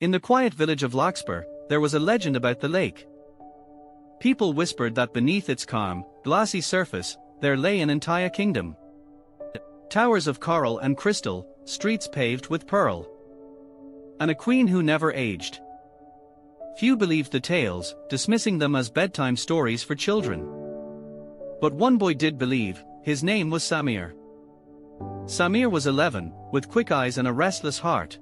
In the quiet village of Larkspur, there was a legend about the lake. People whispered that beneath its calm, glassy surface, there lay an entire kingdom. Towers of coral and crystal, streets paved with pearl. And a queen who never aged. Few believed the tales, dismissing them as bedtime stories for children. But one boy did believe. His name was Samir. Samir was 11, with quick eyes and a restless heart.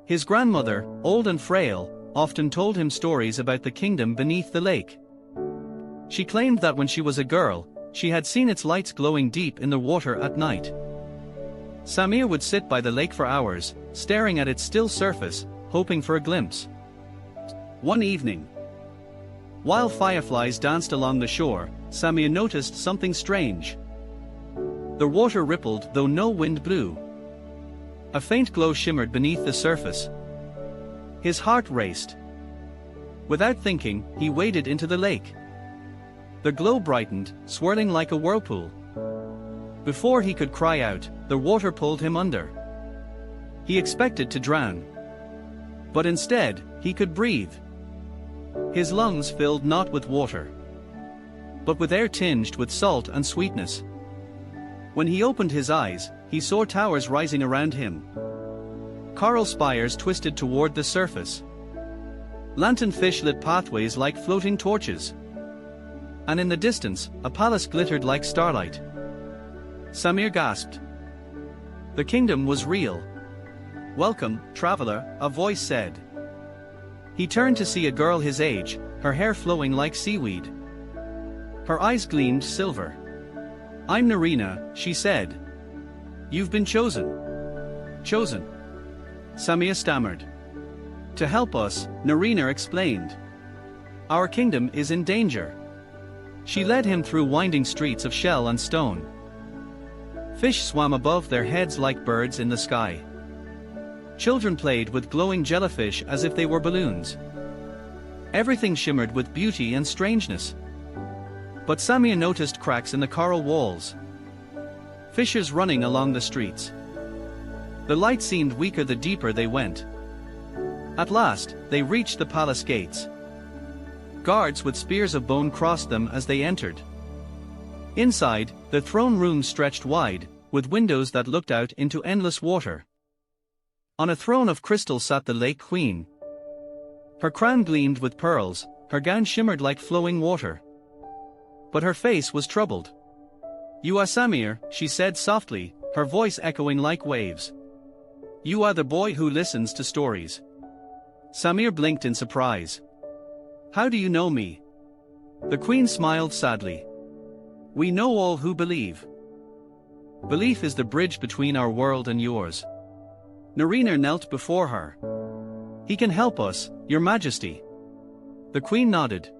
His grandmother, old and frail, often told him stories about the kingdom beneath the lake. She claimed that when she was a girl, she had seen its lights glowing deep in the water at night. Samir would sit by the lake for hours, staring at its still surface, hoping for a glimpse. One evening, while fireflies danced along the shore, Samir noticed something strange. The water rippled though no wind blew. A faint glow shimmered beneath the surface. His heart raced. Without thinking, he waded into the lake. The glow brightened, swirling like a whirlpool. Before he could cry out, the water pulled him under. He expected to drown. But instead, he could breathe. His lungs filled not with water, but with air tinged with salt and sweetness. When he opened his eyes, he saw towers rising around him. Coral spires twisted toward the surface. Lanternfish lit pathways like floating torches. And in the distance, a palace glittered like starlight. Samir gasped. The kingdom was real. "Welcome, traveler," a voice said. He turned to see a girl his age, her hair flowing like seaweed. Her eyes gleamed silver. "I'm Narina," she said. "You've been chosen." "Chosen?" Samir stammered. "To help us," Narina explained. "Our kingdom is in danger." She led him through winding streets of shell and stone. Fish swam above their heads like birds in the sky. Children played with glowing jellyfish as if they were balloons. Everything shimmered with beauty and strangeness. But Samir noticed cracks in the coral walls. Fishers running along the streets. The light seemed weaker the deeper they went. At last, they reached the palace gates. Guards with spears of bone crossed them as they entered. Inside, the throne room stretched wide, with windows that looked out into endless water. On a throne of crystal sat the Lake Queen. Her crown gleamed with pearls, her gown shimmered like flowing water. But her face was troubled. "You are Samir," she said softly, her voice echoing like waves. "You are the boy who listens to stories." Samir blinked in surprise. "How do you know me?" The queen smiled sadly. "We know all who believe. Belief is the bridge between our world and yours." Narina knelt before her. "He can help us, Your Majesty." The queen nodded.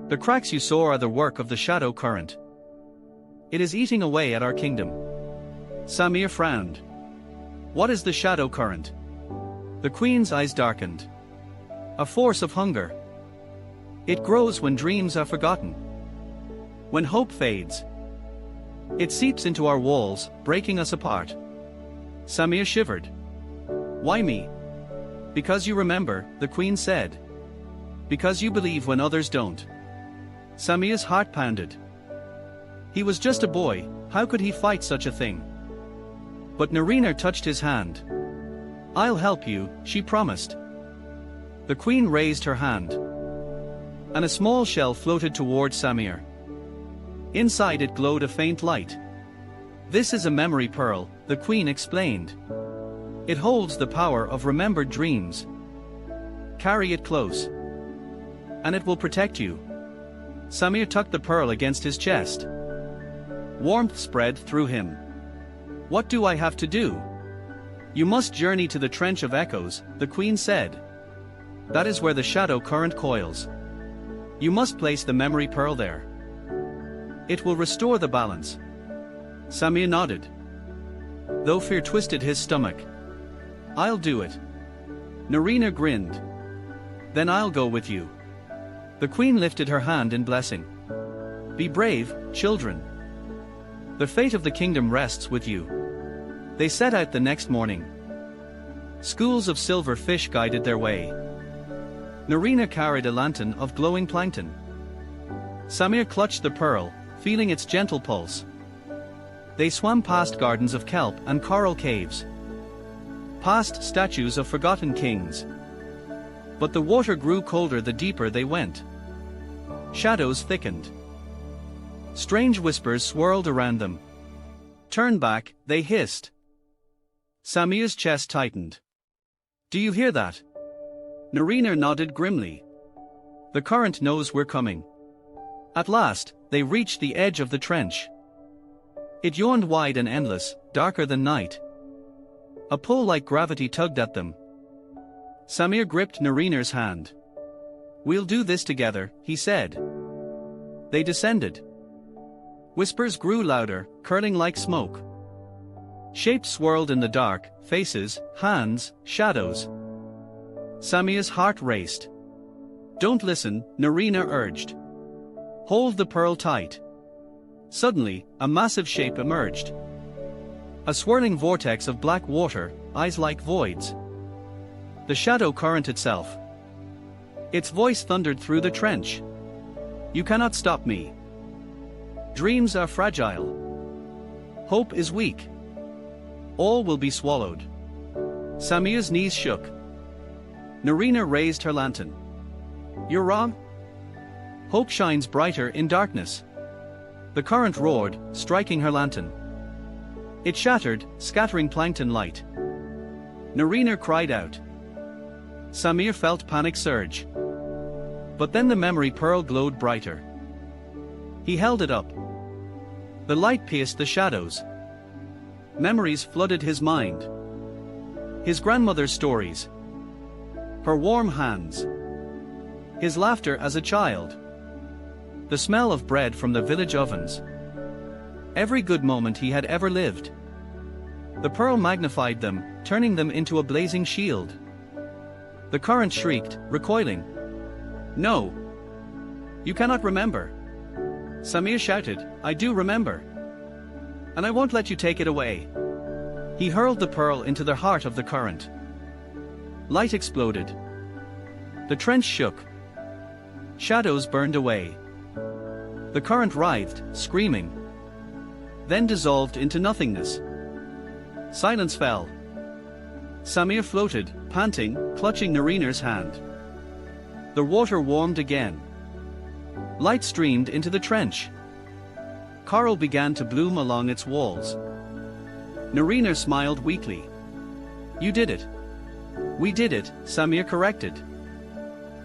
"The cracks you saw are the work of the shadow current. It is eating away at our kingdom." Samir frowned. "What is the shadow current?" The queen's eyes darkened. "A force of hunger. It grows when dreams are forgotten. When hope fades. It seeps into our walls, breaking us apart." Samir shivered. "Why me?" "Because you remember," the queen said. "Because you believe when others don't." Samir's heart pounded. He was just a boy, how could he fight such a thing? But Narina touched his hand. "I'll help you," she promised. The queen raised her hand. And a small shell floated toward Samir. Inside it glowed a faint light. "This is a memory pearl," the queen explained. "It holds the power of remembered dreams. Carry it close. And it will protect you." Samir tucked the pearl against his chest. Warmth spread through him. "What do I have to do?" "You must journey to the Trench of Echoes," the queen said. "That is where the shadow current coils. You must place the memory pearl there. It will restore the balance." Samir nodded. Though fear twisted his stomach. "I'll do it." Narina grinned. "Then I'll go with you." The queen lifted her hand in blessing. "Be brave, children. The fate of the kingdom rests with you." They set out the next morning. Schools of silver fish guided their way. Narina carried a lantern of glowing plankton. Samir clutched the pearl, feeling its gentle pulse. They swam past gardens of kelp and coral caves. Past statues of forgotten kings. But the water grew colder the deeper they went. Shadows thickened. Strange whispers swirled around them. Turn back, they hissed. Samir's chest tightened. Do you hear that? Narina nodded grimly. The current knows we're coming. At last, they reached the edge of the trench. It yawned wide and endless, darker than night. A pull like gravity tugged at them. Samir gripped Narina's hand. We'll do this together, he said. They descended. Whispers grew louder, curling like smoke. Shapes swirled in the dark, faces, hands, shadows. Samir's heart raced. Don't listen, Narina urged. Hold the pearl tight. Suddenly, a massive shape emerged. A swirling vortex of black water, eyes like voids. The shadow current itself. Its voice thundered through the trench. You cannot stop me. Dreams are fragile. Hope is weak. All will be swallowed. Samir's knees shook. Narina raised her lantern. You're wrong. Hope shines brighter in darkness. The current roared, striking her lantern. It shattered, scattering plankton light. Narina cried out. Samir felt panic surge. But then the memory pearl glowed brighter. He held it up. The light pierced the shadows. Memories flooded his mind. His grandmother's stories. Her warm hands. His laughter as a child. The smell of bread from the village ovens. Every good moment he had ever lived. The pearl magnified them, turning them into a blazing shield. The current shrieked, recoiling. No! You cannot remember. Samir shouted, I do remember. And I won't let you take it away. He hurled the pearl into the heart of the current. Light exploded. The trench shook. Shadows burned away. The current writhed, screaming. Then dissolved into nothingness. Silence fell. Samir floated, panting, clutching Narina's hand. The water warmed again. Light streamed into the trench. Coral began to bloom along its walls. Narina smiled weakly. You did it. We did it, Samir corrected.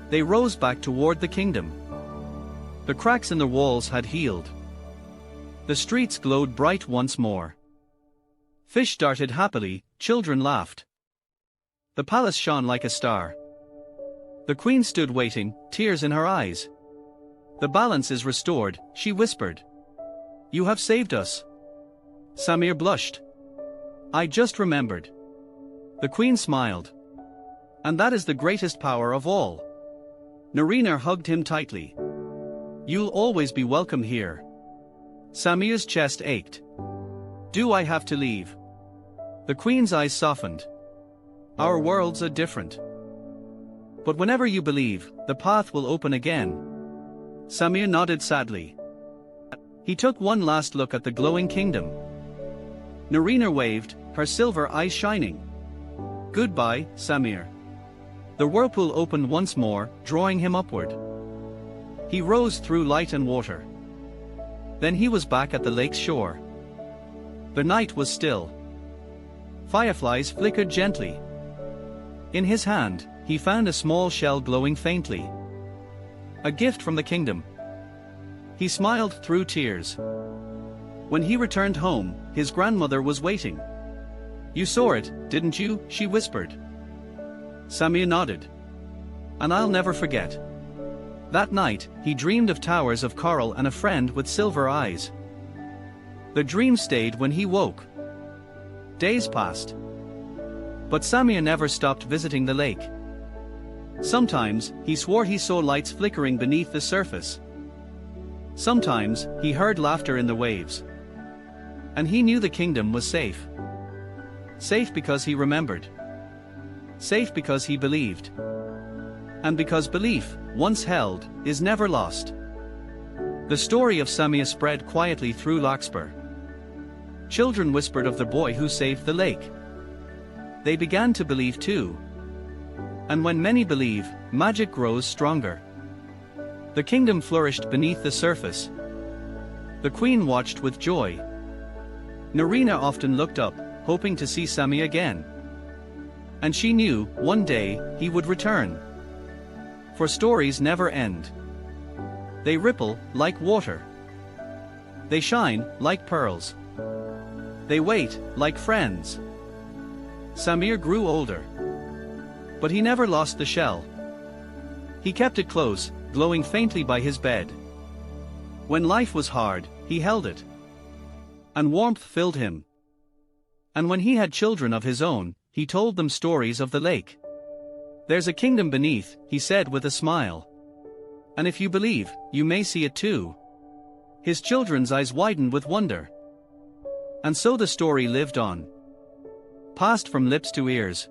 They rose back toward the kingdom. The cracks in the walls had healed. The streets glowed bright once more. Fish darted happily, children laughed. The palace shone like a star. The queen stood waiting, tears in her eyes. The balance is restored, she whispered. You have saved us. Samir blushed. I just remembered. The queen smiled. And that is the greatest power of all. Narina hugged him tightly. You'll always be welcome here. Samir's chest ached. Do I have to leave? The queen's eyes softened. Our worlds are different. But whenever you believe, the path will open again. Samir nodded sadly. He took one last look at the glowing kingdom. Narina waved, her silver eyes shining. Goodbye, Samir. The whirlpool opened once more, drawing him upward. He rose through light and water. Then he was back at the lake's shore. The night was still. Fireflies flickered gently. In his hand, he found a small shell glowing faintly. A gift from the kingdom. He smiled through tears. When he returned home, his grandmother was waiting. You saw it, didn't you? She whispered. Samir nodded. And I'll never forget. That night, he dreamed of towers of coral and a friend with silver eyes. The dream stayed when he woke. Days passed. But Samir never stopped visiting the lake. Sometimes, he swore he saw lights flickering beneath the surface. Sometimes, he heard laughter in the waves. And he knew the kingdom was safe. Safe because he remembered. safe because he believed. And because belief, once held, is never lost. The story of Samia spread quietly through Larkspur. Children whispered of the boy who saved the lake. They began to believe too. And when many believe, magic grows stronger. The kingdom flourished beneath the surface. The queen watched with joy. Narina often looked up, hoping to see Samia again. And she knew, one day, he would return. For stories never end. They ripple, like water. They shine, like pearls. They wait, like friends. Samir grew older. But he never lost the shell. He kept it close, glowing faintly by his bed. When life was hard, he held it. And warmth filled him. And when he had children of his own, he told them stories of the lake. There's a kingdom beneath, he said with a smile. And if you believe, you may see it too. His children's eyes widened with wonder. And so the story lived on. Passed from lips to ears.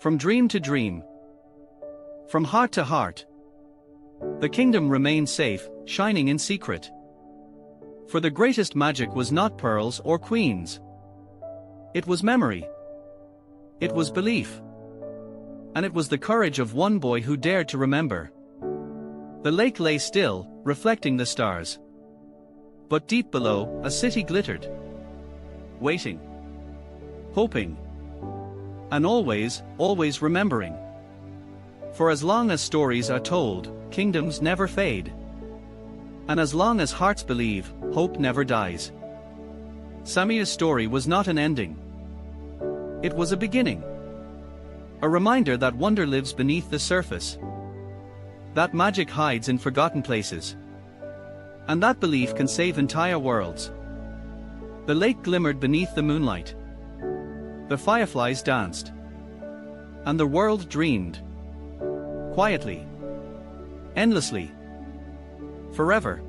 From dream to dream. From heart to heart. The kingdom remained safe, shining in secret. For the greatest magic was not pearls or queens. It was memory. It was belief. And it was the courage of one boy who dared to remember. The lake lay still, reflecting the stars. But deep below, a city glittered. Waiting. Hoping. And always, always remembering. For as long as stories are told, kingdoms never fade. And as long as hearts believe, hope never dies. Samia's story was not an ending. It was a beginning. A reminder that wonder lives beneath the surface. That magic hides in forgotten places. And that belief can save entire worlds. The lake glimmered beneath the moonlight. The fireflies danced. And the world dreamed. Quietly. Endlessly. Forever.